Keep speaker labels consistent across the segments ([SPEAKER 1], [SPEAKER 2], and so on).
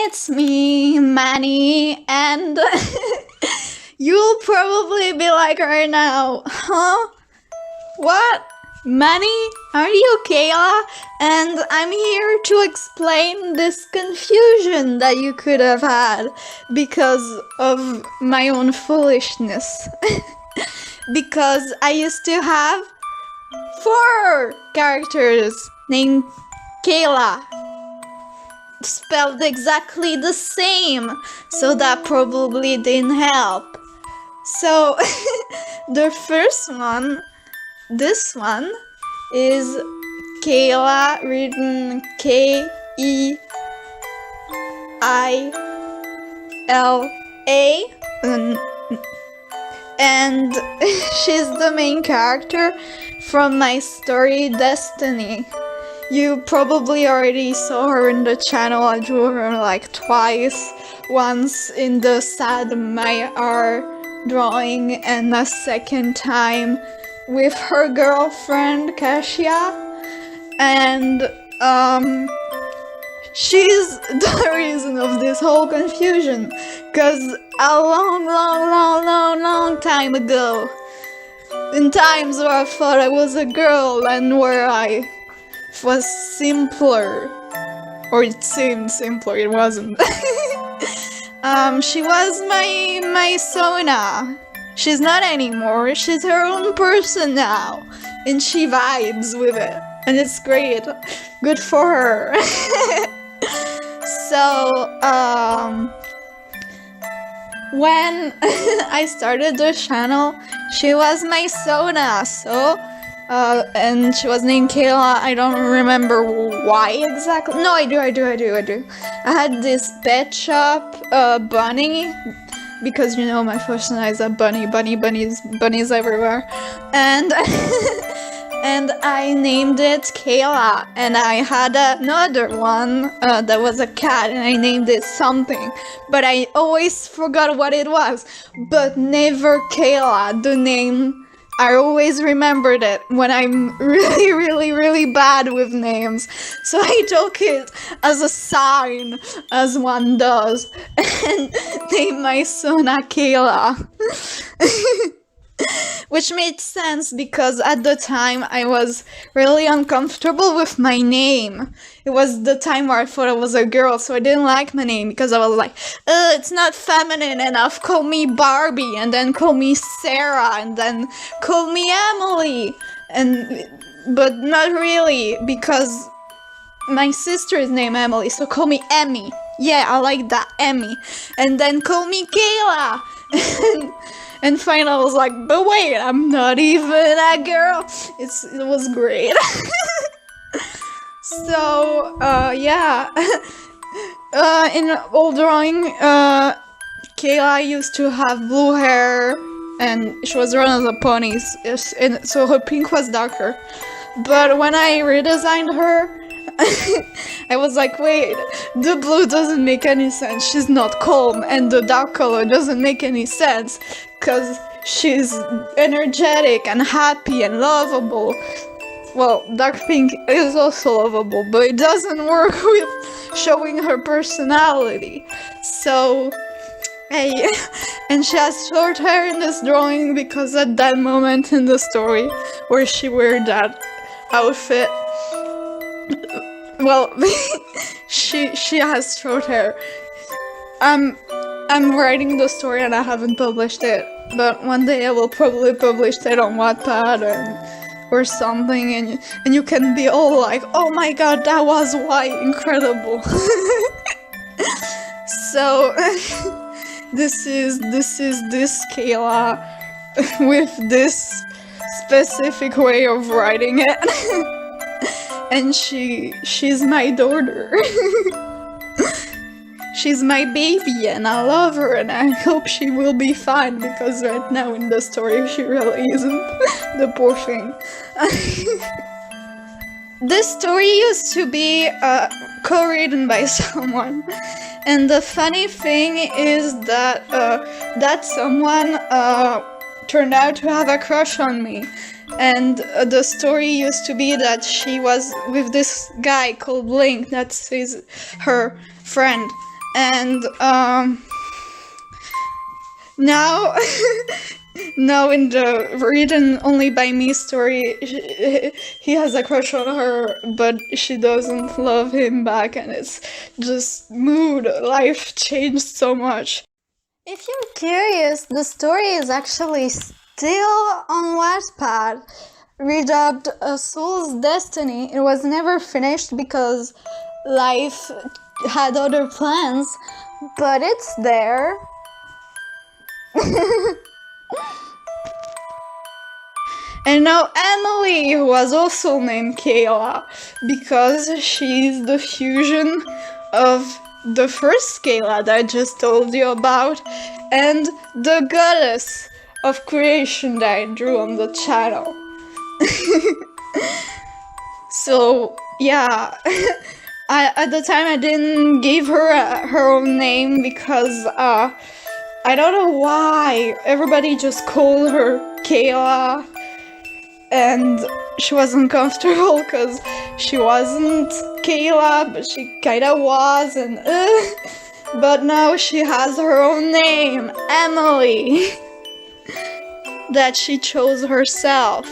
[SPEAKER 1] it's me, Manny, and you'll probably be like right now, huh? What? Manny? Are you Kayla? And I'm here to explain this confusion that you could have had because of my own foolishness. Because I used to have 4 characters named Keila, spelled exactly the same, so that probably didn't help. So the first one, this one, is Kayla, written Keila, and she's the main character from my story Destiny. You probably already saw her in the channel. I drew her like twice, once in the Sad My R drawing and a second time with her girlfriend Kasia, and she's the reason of this whole confusion, cause a long time ago, in times where I thought I was a girl and where I was simpler, or it seemed simpler, it wasn't. She was my Sona. She's not anymore, she's her own person now, and she vibes with it, and it's great, good for her. So, when I started the channel, she was my Sona, so, and she was named Keila. I don't remember why exactly. No, I do. I had this pet shop, bunny, because you know my persona is a bunnies everywhere, and and I named it Keila, and I had another one that was a cat, and I named it something, but I always forgot what it was, but never Keila, the name. I always remembered it when I'm really bad with names, so I took it as a sign, as one does, and named my son Keila. Which made sense because at the time I was really uncomfortable with my name. It was the time where I thought I was a girl, so I didn't like my name because I was like, it's not feminine enough, call me Barbie, and then call me Sarah, and then call me Emily, but not really, because my sister is named Emily, so call me Emmy. Yeah, I like that, Emmy. And then call me Kayla. And finally I was like, but wait, I'm not even a girl. It was great. So, yeah. In old drawing, Keila used to have blue hair, and she was run as a pony, and so her pink was darker. But when I redesigned her, I was like, wait, the blue doesn't make any sense, she's not calm, and the dark color doesn't make any sense, because she's energetic and happy and lovable. Well, dark pink is also lovable, but it doesn't work with showing her personality. So, hey, and she has short hair in this drawing because at that moment in the story where she wears that outfit, well, she has short hair. I'm writing the story and I haven't published it, but one day I will probably publish it on Wattpad or something, and you can be all like, oh my god, that was white, incredible. So this is this Keila with this specific way of writing it. And she's my daughter. She's my baby, and I love her, and I hope she will be fine, because right now in the story she really isn't. The poor thing. This story used to be co-written by someone, and the funny thing is that that someone turned out to have a crush on me. And the story used to be that she was with this guy called Blink, that's her friend, And now now in the written only by me story, he has a crush on her, but she doesn't love him back, and it's just mood. Life changed so much. If you're curious, the story is actually still on Wattpad, redubbed A Soul's Destiny. It was never finished because life had other plans, but it's there. And now Emily was also named Kayla because she's the fusion of the first Kayla that I just told you about and the goddess of creation that I drew on the channel. So yeah, at the time I didn't give her her own name because I don't know why everybody just called her Keila, and she wasn't comfortable because she wasn't Keila, but she kinda was, and but now she has her own name, Emily, that she chose herself.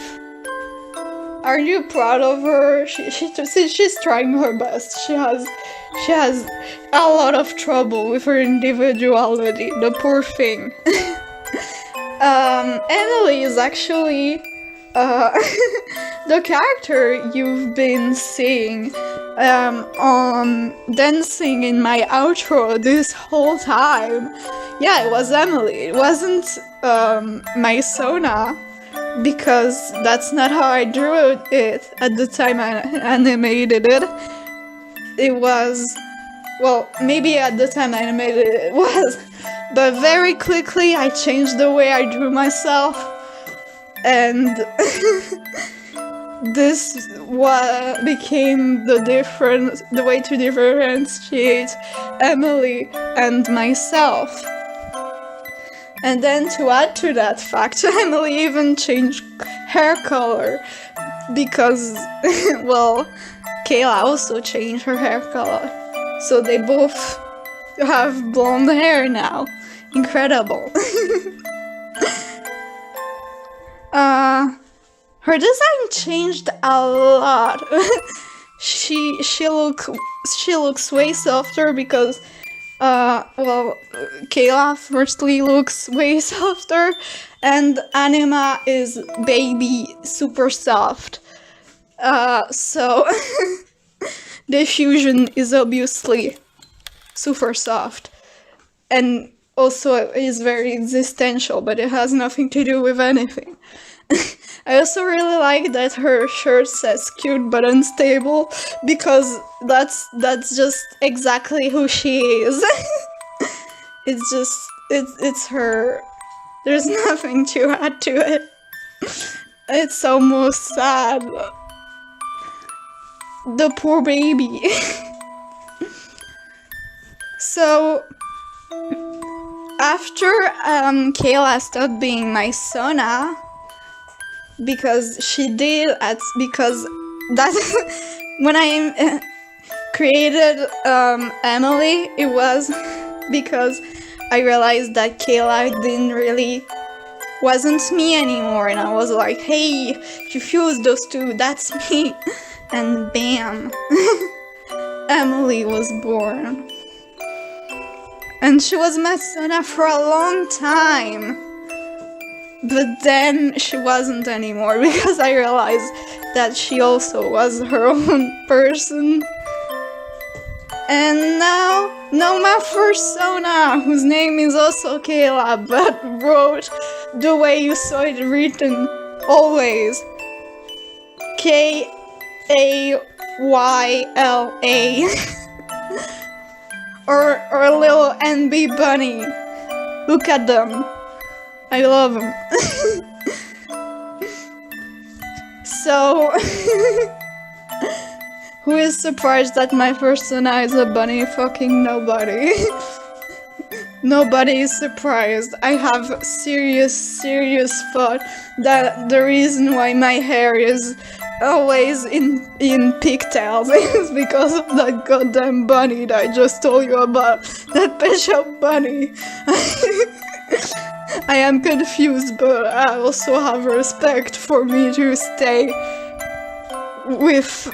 [SPEAKER 1] Are you proud of her? She's trying her best. She has a lot of trouble with her individuality, the poor thing. Emily is actually the character you've been seeing on dancing in my outro this whole time. Yeah, it was Emily. It wasn't my Sona, because that's not how I drew it at the time I animated it. It was, well, maybe at the time I animated it was, but very quickly I changed the way I drew myself, and this became the way to differentiate Emily and myself. And then to add to that fact, Emily even changed hair color because, well, Kayla also changed her hair color. So they both have blonde hair now. Incredible. Her design changed a lot. she looks way softer because well, Kayla firstly looks way softer, and Anima is baby super soft. So the fusion is obviously super soft, and also is very existential, but it has nothing to do with anything. I also really like that her shirt says cute but unstable, because that's just exactly who she is. It's her. There's nothing to add to it. It's almost sad. The poor baby. So after Kayla stopped being my Sona, because that when I created Emily, it was because I realized that Kayla wasn't me anymore, and I was like, hey, you fuse those two, that's me, and bam, Emily was born. And she was my Sona for a long time. But then she wasn't anymore because I realized that she also was her own person. And now my first Sona, whose name is also Keila, but wrote the way you saw it written always. Kayla. or a little NB bunny. Look at them. I love them. So, who is surprised that my first Sona is a bunny? Fucking nobody. Nobody is surprised. I have serious thought that the reason why my hair is always in pigtails. It's because of that goddamn bunny that I just told you about. That pet shop bunny. I am confused, but I also have respect for me to stay with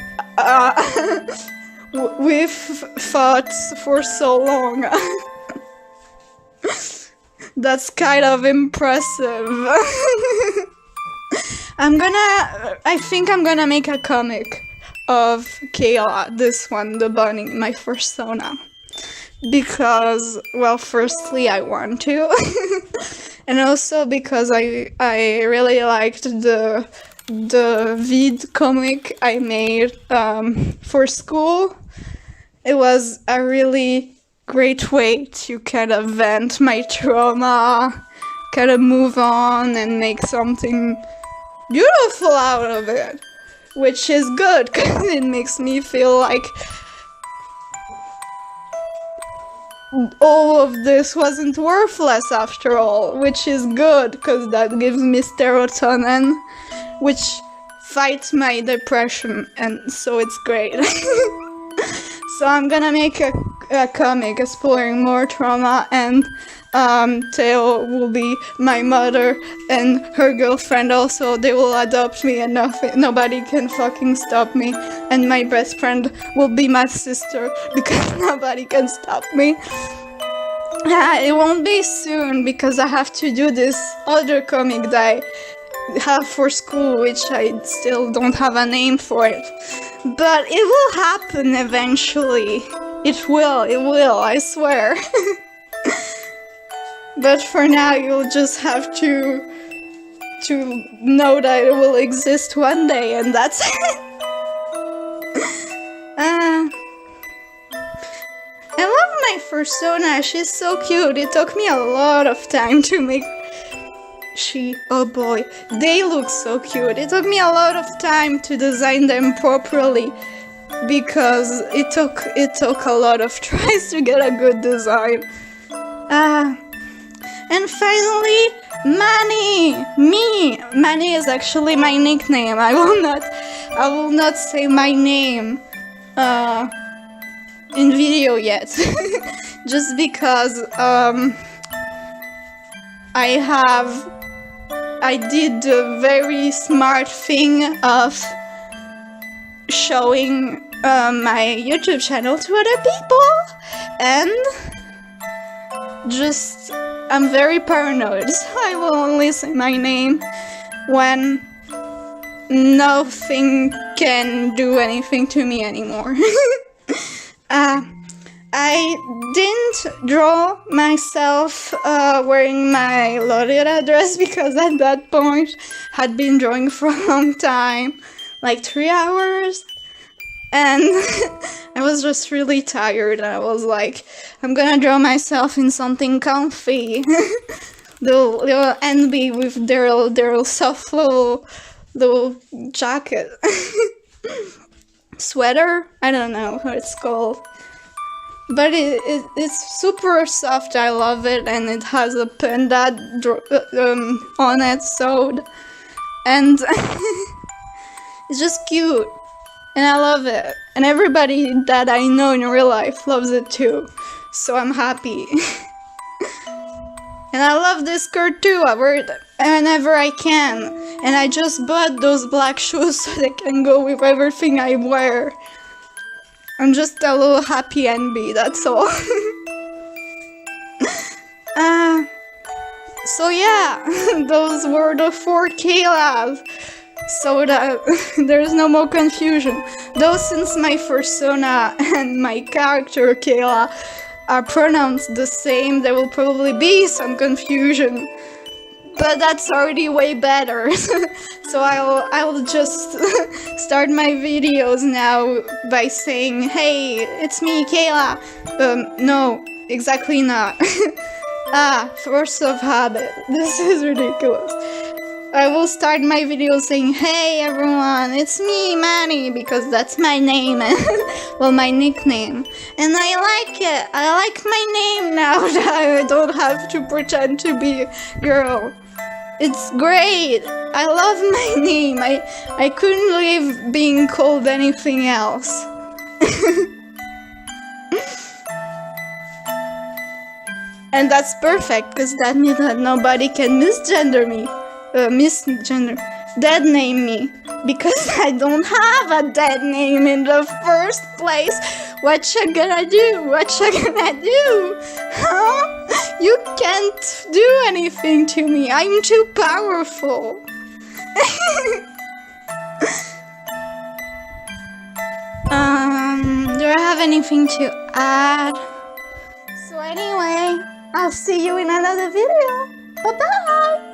[SPEAKER 1] thoughts for so long. That's kind of impressive. I think I'm gonna make a comic of Kayla, this one, the bunny, my persona. Because, well, firstly, I want to. And also because I really liked the vid comic I made for school. It was a really great way to kind of vent my trauma, kind of move on and make something beautiful out of it, which is good because it makes me feel like all of this wasn't worthless after all, which is good because that gives me serotonin, which fights my depression, and so it's great. So I'm gonna make a comic exploring more trauma, and Theo will be my mother and her girlfriend also. They will adopt me and nobody can fucking stop me. And my best friend will be my sister because nobody can stop me. It won't be soon because I have to do this other comic that I have for school, which I still don't have a name for it. But it will happen eventually. It will, I swear. But for now, you'll just have to know that it will exist one day, and that's it. I love my persona. She's so cute. It took me a lot of time to make. Oh boy, they look so cute. It took me a lot of time to design them properly because it took a lot of tries to get a good design. And finally, Manny! Manny is actually my nickname. I will not say my name in video yet. Just because I did the very smart thing of showing my YouTube channel to other people, and I'm very paranoid, so I will only say my name when nothing can do anything to me anymore. I didn't draw myself wearing my Loretta dress because at that point had been drawing for a long time, like 3 hours, and I was just really tired, and I was like, I'm gonna draw myself in something comfy. They'll envy with their soft little jacket. Sweater? I don't know what it's called. But it's super soft, I love it, and it has a panda on it sewed, and it's just cute, and I love it, and everybody that I know in real life loves it too, so I'm happy. And I love this skirt too, I wear it whenever I can, and I just bought those black shoes so they can go with everything I wear. I'm just a little happy NB, that's all. So yeah, those were the 4 Kaylas, so that there's no more confusion. Though since my persona and my character Keila are pronounced the same, there will probably be some confusion. But that's already way better. So I'll just start my videos now by saying, hey, it's me, Keila. No, exactly not. Force of habit. This is ridiculous. I will start my video saying, hey everyone, it's me, Manny, because that's my name, well, my nickname. And I like it. I like my name now that I don't have to pretend to be a girl. It's great. I love my name. I couldn't live being called anything else. And that's perfect, because that means that nobody can dead name me, because I don't have a dead name in the first place. What you gonna do? What you gonna do? Huh? You can't do anything to me. I'm too powerful. Do I have anything to add? So anyway, I'll see you in another video. Bye-bye!